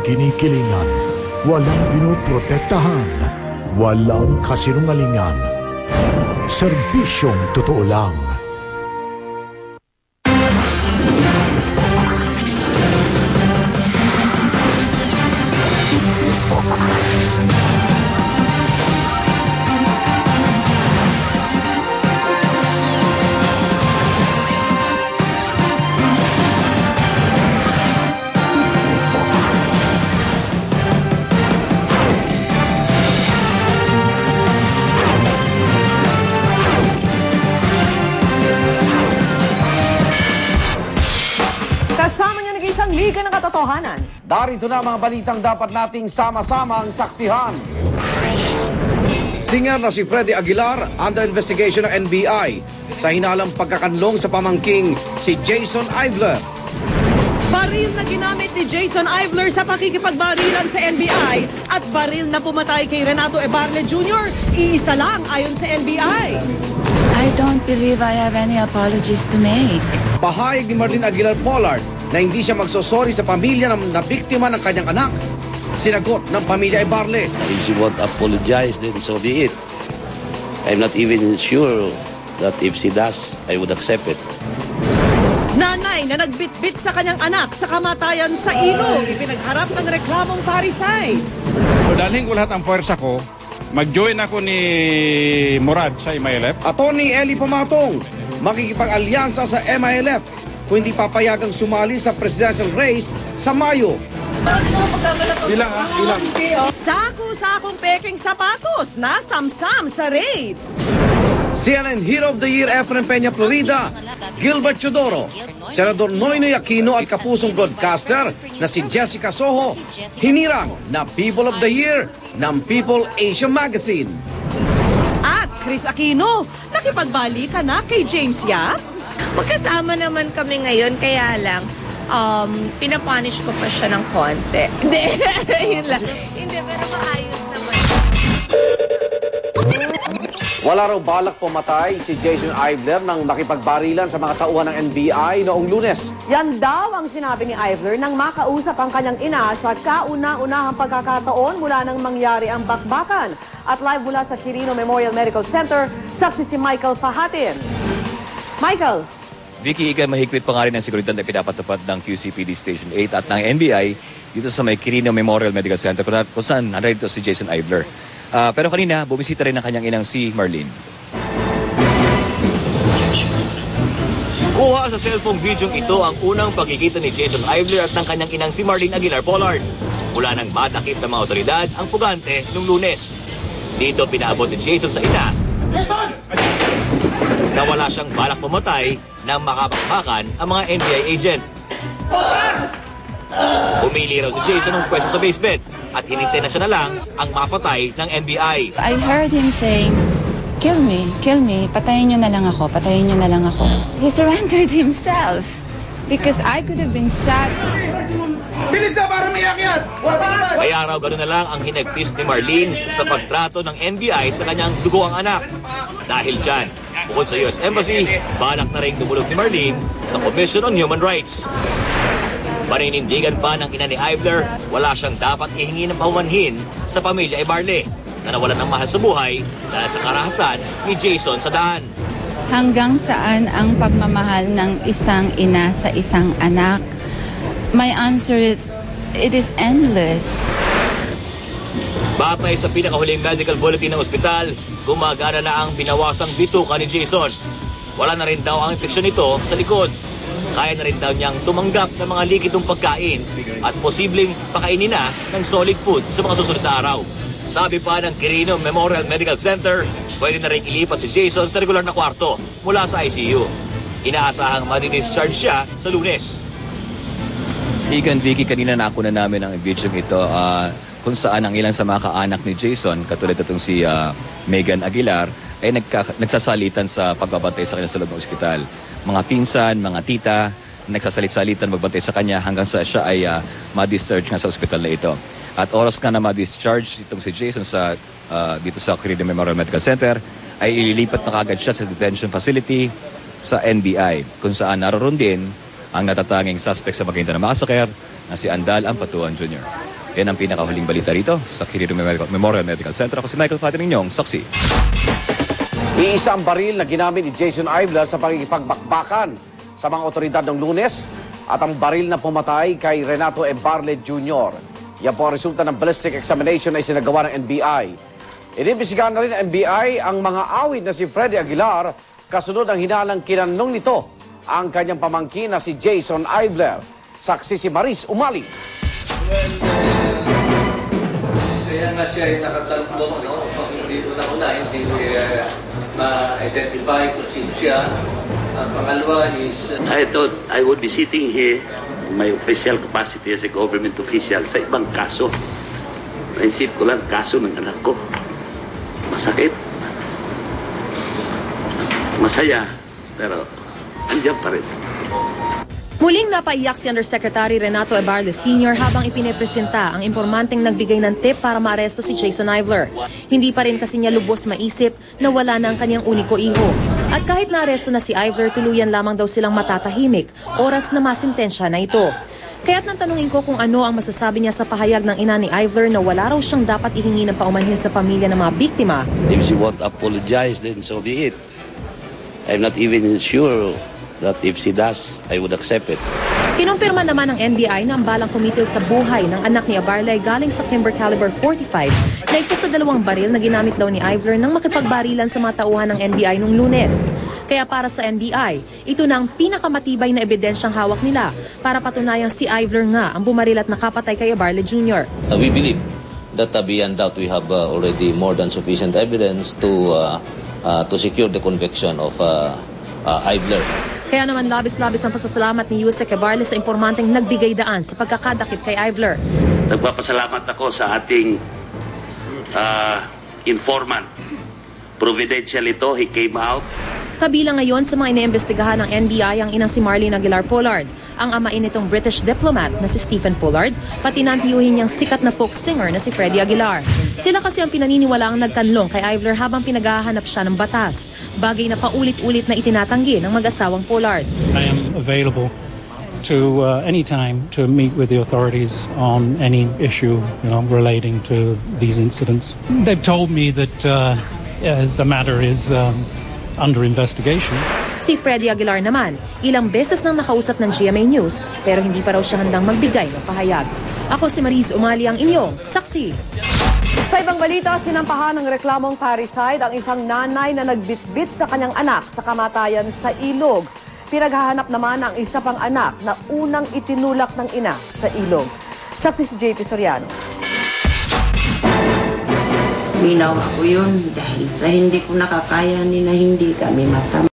kinikilingan, walang pinoprotektahan, walang kasinungalingan. Serbisyong totoo lang. Kasama niya nag-isang liga ng katotohanan. Darito na mga balitang dapat nating sama-samang saksihan. Singer na si Freddy Aguilar under investigation ng NBI sa hinalang pagkakanlong sa pamangking si Jason Ivler. Baril na ginamit ni Jason Ivler sa pakikipagbarilan sa NBI at baril na pumatay kay Renato Ebarle Jr. Iisa lang ayon sa NBI. I don't believe I have any apologies to make. Pahayag ni Marlene Aguilar Pollard na hindi siya magsosorry sa pamilya na biktima ng kanyang anak. Sinagot ng pamilya Ebarle. If she won't apologize, then so be it. I'm not even sure that if she does, I would accept it. Nanay na nagbitbit sa kanyang anak sa kamatayan sa ilog, ipinagharap ng reklamong parisay. So dalhin ko lahat ang puwersa ko, mag-join ako ni Murad sa MILF. Attorney Eli Pamatong, makikipag-alyansa sa MILF kung hindi papayagang sumali sa presidential race sa Mayo. Bilang. Sako-sakong peking sapatos, nasamsam sa raid. CNN Hero of the Year Efren Peña Florida, Gilbert Chodoro, Senador Noynoy Aquino at kapusong broadcaster na si Jessica Soho, hinirang na People of the Year ng People Asia Magazine. At Chris Aquino, nakipagbali ka na kay James Yap? Magkasama naman kami ngayon, kaya lang, pinapunish ko pa siya ng konti. Hindi, yun lang. Hindi, pero maayos naman. Wala raw balak pumatay si Jason Ivler nang makipagbarilan sa mga tauhan ng NBI noong Lunes. Yan daw ang sinabi ni Ivler nang makausap ang kanyang ina sa kauna-unahang pagkakataon mula nang mangyari ang bakbakan. At live mula sa Quirino Memorial Medical Center, saksi si Michael Fahatin. Michael. Vicky, ikay mahigpit pa nga rin ang seguridad na pinapatupad ng QCPD Station 8 at ng NBI dito sa may Quirino Memorial Medical Center kung saan narito si Jason Ivler. Pero kanina, bumisita rin ang kanyang inang si Marlene. Kuha sa cellphone video ito ang unang pagkikita ni Jason Ivler at ng kanyang inang si Marlene Aguilar Pollard. Mula nang matakip ng mga otoridad ang pugante noong Lunes. Dito pinaabot ni Jason sa ina na wala siyang balak pumatay nang makapakbakan ang mga NBI agent. Umili raw si Jason ng pwesto sa basement at hinintay na siya na lang ang mapatay ng NBI. I heard him saying, kill me, patayin niyo na lang ako, patayin niyo na lang ako. He surrendered himself because I could have been shot. Bilis na para mayak yan! Kaya raw gano'n na lang ang hinagpis ni Marlene sa pagtrato ng NBI sa kanyang dugoang anak. Dahil dyan, bukod sa US Embassy, balak na rin dumulog ni Marlene sa Commission on Human Rights. Paninindigan pa ng ina ni Ivler, wala siyang dapat ihingi ng paumanhin sa pamilya Ebarle na nawalan ng mahal sa buhay dahil sa karahasan ni Jason sa daan. Hanggang saan ang pagmamahal ng isang ina sa isang anak? My answer is, it is endless. Batay sa pinakahuling medical bulletin ng ospital, gumagana na ang binawasang bituka ni Jason. Wala na rin daw ang infeksyon nito sa likod. Kaya na rin daw niyang tumanggap ng mga likidong pagkain at posibleng pakainin na ng solid food sa mga susunod na araw. Sabi pa ng Quirino Memorial Medical Center, pwede na rin ilipat si Jason sa regular na kwarto mula sa ICU. Inaasahang madi-discharge siya sa Lunes. Igan Vicky, kanina nakuna namin ang video ito kung saan ang ilang sa mga kaanak ni Jason, katulad itong si Megan Aguilar, ay nagsasalitan sa pagbabantay sa kanya sa loob ng ospital. Mga pinsan, mga tita, nagsasalit-salitan magbantay sa kanya hanggang sa siya ay ma-discharge nga sa ospital na ito. At oras nga na ma-discharge itong si Jason sa, dito sa Quirino Memorial Medical Center, ay ililipat na kagad siya sa detention facility sa NBI, kung saan naroon din ang natatanging suspect sa Maguindanao Massacre na si Andal Ampatuan Jr. Yan ang pinakahuling balita rito sa Quirino Memorial Medical Center. Ako si Michael Fatin, inyong saksi. Iisang baril na ginamit ni Jason Ivler sa pakikipagbakbakan sa mga otoridad ng Lunes at ang baril na pumatay kay Renato Ebarle Jr. Yan po ang resulta ng ballistic examination na isinagawa ng NBI. Inimbestigahan na rin ng NBI ang mga awit na si Freddy Aguilar kasunod ang hinalang kinanong nito ang kanyang pamangkin na si Jason Ivler. Saksi si Maris Umali. Kaya nga siya ay nakatalbong, no? Pag hindi una, hindi ma-identify kung sino siya. Ang pangalawa is... I thought I would be sitting here in my official capacity as a government official sa ibang kaso. Naisip ko lang, kaso ng anak ko. Masakit. Masaya. Pero andiyan pa rin. Muling napaiyak si Undersecretary Renato Ebarle Sr. habang ipinepresenta ang impormanteng nagbigay ng tip para maaresto si Jason Ivler. Hindi pa rin kasi niya lubos maisip na wala na ang kanyang uniko iho. At kahit naaresto na si Ivler, tuluyan lamang daw silang matatahimik, oras na masintensya na ito. Kaya't nang tanungin ko kung ano ang masasabi niya sa pahayag ng ina ni Ivler na wala raw siyang dapat ihingi ng paumanhin sa pamilya ng mga biktima. If she won't apologize, then so be it. I'm not even sure that if she does, I would accept it. Kinumpirma naman ng NBI na ang balang kumitil sa buhay ng anak ni Ebarle galing sa Kimber Caliber 45 na isa sa 2 baril na ginamit daw ni Ivler nang makipagbarilan sa mga tauhan ng NBI nung Lunes. Kaya para sa NBI, ito na ang pinakamatibay na ebidensyang hawak nila para patunayang si Ivler nga ang bumaril at nakapatay kay Ebarle Jr. We believe that beyond doubt we have already more than sufficient evidence to secure the conviction of Ivler. Kaya naman labis-labis ang pasasalamat ni Yusek Ebarle sa impormanteng nagbigay daan sa pagkakadakip kay Ivler. Nagpapasalamat ako sa ating informant. Providential ito, he came out. Kabilang ngayon sa mga iniimbestigahan ng NBI ang inang si Marlene Aguilar Pollard, ang amain nitong British diplomat na si Stephen Pollard, pati nantiyuhin niyang sikat na folk singer na si Freddy Aguilar. Sila kasi ang pinaniniwalaang nagkanlong kay Ivler habang pinaghahanap siya ng batas, bagay na paulit-ulit na itinatanggi ng mag-asawang Pollard. I am available to any time to meet with the authorities on any issue, relating to these incidents. They've told me that the matter is under investigation. Si Freddy Aguilar naman, ilang beses nang nakausap ng GMA News pero hindi pa raw siya handang magbigay ng pahayag. Ako si Maris Umali, ang inyong saksi. Sa ibang balita, sinampahan ng reklamong parricide ang isang nanay na nagbitbit sa kanyang anak sa kamatayan sa ilog. Pinaghahanap naman ang isa pang anak na unang itinulak ng ina sa ilog. Saksi si JP Soriano. Ginawa ko yun dahil sa hindi ko nakakayanin na hindi kami masama.